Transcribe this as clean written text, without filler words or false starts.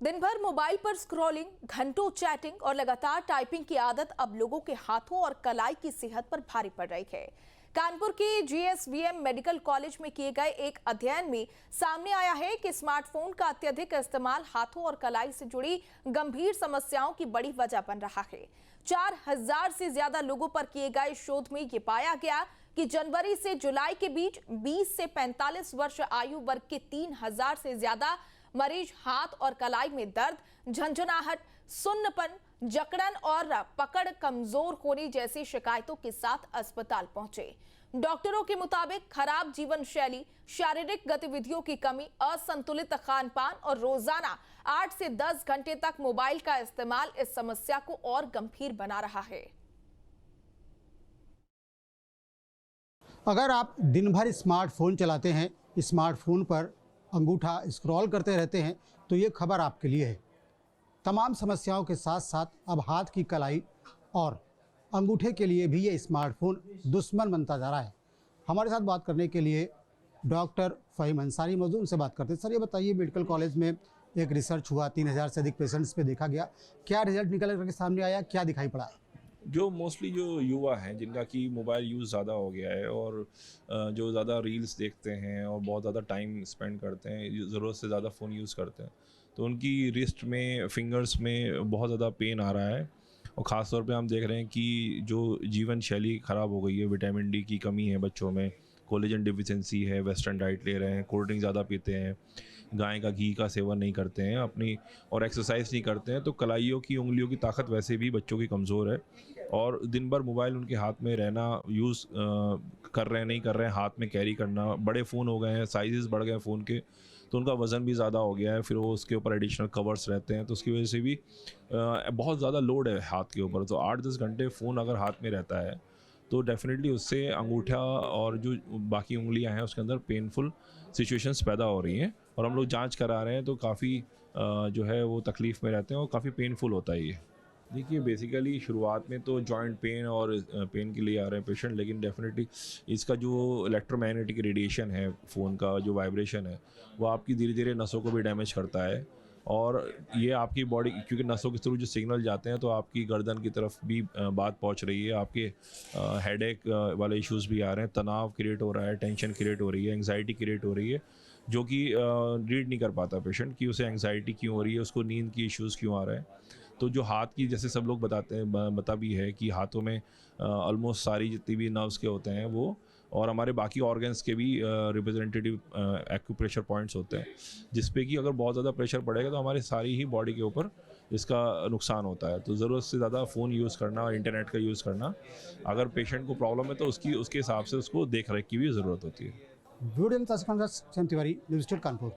दिन भर मोबाइल पर स्क्रॉलिंग, घंटों चैटिंग और लगातार टाइपिंग की आदत अब लोगों के हाथों और कलाई की सेहत पर भारी पड़ रही है। कानपुर के जीएसवीएम मेडिकल कॉलेज में किए गए एक अध्ययन में सामने आया है कि स्मार्टफोन का अत्यधिक इस्तेमाल हाथों और कलाई से जुड़ी गंभीर समस्याओं की बड़ी वजह बन रहा है। 4000 से ज्यादा लोगों पर किए गए शोध में ये पाया गया कि जनवरी से जुलाई के बीच 20 से 45 वर्ष आयु वर्ग के 3000 से ज्यादा मरीज हाथ और कलाई में दर्द, झंझनाहट, सुन्नपन, जकड़न और पकड़ कमजोर होने जैसी शिकायतों के साथ अस्पताल पहुंचे। डॉक्टरों के मुताबिक खराब जीवन शैली, शारीरिक गतिविधियों की कमी, असंतुलित खान पान और रोजाना 8 से 10 घंटे तक मोबाइल का इस्तेमाल इस समस्या को और गंभीर बना रहा है। अगर आप दिन भर स्मार्टफोन चलाते हैं, स्मार्टफोन पर अंगूठा स्क्रॉल करते रहते हैं, तो ये खबर आपके लिए है। तमाम समस्याओं के साथ साथ अब हाथ की कलाई और अंगूठे के लिए भी ये स्मार्टफोन दुश्मन बनता जा रहा है। हमारे साथ बात करने के लिए डॉक्टर फ़हीम अंसारी मौजूद, उनसे बात करते हैं। सर, ये बताइए, मेडिकल कॉलेज में एक रिसर्च हुआ, 3000 से अधिक पेशेंट्स पे देखा गया, क्या रिजल्ट निकल करके सामने आया, क्या दिखाई पड़ा? जो मोस्टली जो युवा हैं जिनका कि मोबाइल यूज़ ज़्यादा हो गया है और जो ज़्यादा रील्स देखते हैं और बहुत ज़्यादा टाइम स्पेंड करते हैं, ज़रूरत से ज़्यादा फ़ोन यूज़ करते हैं, तो उनकी रिस्ट में, फिंगर्स में बहुत ज़्यादा पेन आ रहा है। और ख़ास तौर पे हम देख रहे हैं कि जो जीवन शैली ख़राब हो गई है, विटामिन डी की कमी है बच्चों में, कोलेजन डिफिशिएंसी है, वेस्टर्न डाइट ले रहे हैं, कोल्ड ड्रिंक ज़्यादा पीते हैं, गाय का घी का सेवन नहीं करते हैं अपनी, और एक्सरसाइज नहीं करते हैं, तो कलाइयों की उंगलियों की ताकत वैसे भी बच्चों की कमज़ोर है। और दिन भर मोबाइल उनके हाथ में रहना, यूज़ कर रहे हैं नहीं कर रहे हैं, हाथ में कैरी करना, बड़े फ़ोन हो गए हैं, साइजेस बढ़ गए हैं फ़ोन के, तो उनका वज़न भी ज़्यादा हो गया है, फिर वो उसके ऊपर एडिशनल कवर्स रहते हैं, तो उसकी वजह से भी बहुत ज़्यादा लोड है हाथ के ऊपर। तो 8-10 घंटे फ़ोन अगर हाथ में रहता है तो डेफ़िनेटली उससे अंगूठा और जो बाकी उंगलियां हैं उसके अंदर पेनफुल सिचुएशंस पैदा हो रही हैं, और हम लोग जांच करा रहे हैं तो काफ़ी जो है वो तकलीफ़ में रहते हैं और काफ़ी पेनफुल होता है ये। देखिए, बेसिकली शुरुआत में तो जॉइंट पेन और पेन के लिए आ रहे हैं पेशेंट, लेकिन डेफिनेटली इसका जो इलेक्ट्रोमैग्नेटिक रेडिएशन है, फ़ोन का जो वाइब्रेशन है, वो आपकी धीरे धीरे नसों को भी डैमेज करता है, और ये आपकी बॉडी, क्योंकि नसों के थ्रू जो सिग्नल जाते हैं तो आपकी गर्दन की तरफ भी बात पहुंच रही है, आपके हेडेक वाले इश्यूज़ भी आ रहे हैं, तनाव क्रिएट हो रहा है, टेंशन क्रिएट हो रही है, एंग्जाइटी क्रिएट हो रही है, जो कि रीड नहीं कर पाता पेशेंट कि उसे एंग्जाइटी क्यों हो रही है, उसको नींद की इश्यूज़ क्यों आ रहे हैं। तो जो हाथ की, जैसे सब लोग बताते हैं, बता भी है कि हाथों में ऑलमोस्ट सारी जितनी भी नर्व्स के होते हैं वो, और हमारे बाकी ऑर्गन्स के भी रिप्रेजेंटेटिव एक्यूप्रेशर पॉइंट्स होते हैं, जिस पे कि अगर बहुत ज़्यादा प्रेशर पड़ेगा तो हमारी सारी ही बॉडी के ऊपर इसका नुकसान होता है। तो ज़रूरत से ज़्यादा फ़ोन यूज़ करना और इंटरनेट का यूज़ करना, अगर पेशेंट को प्रॉब्लम है तो उसके हिसाब से उसको देख रेख की भी ज़रूरत होती है। वीडियो में तिवारी, न्यूज़ स्टेट कानपुर।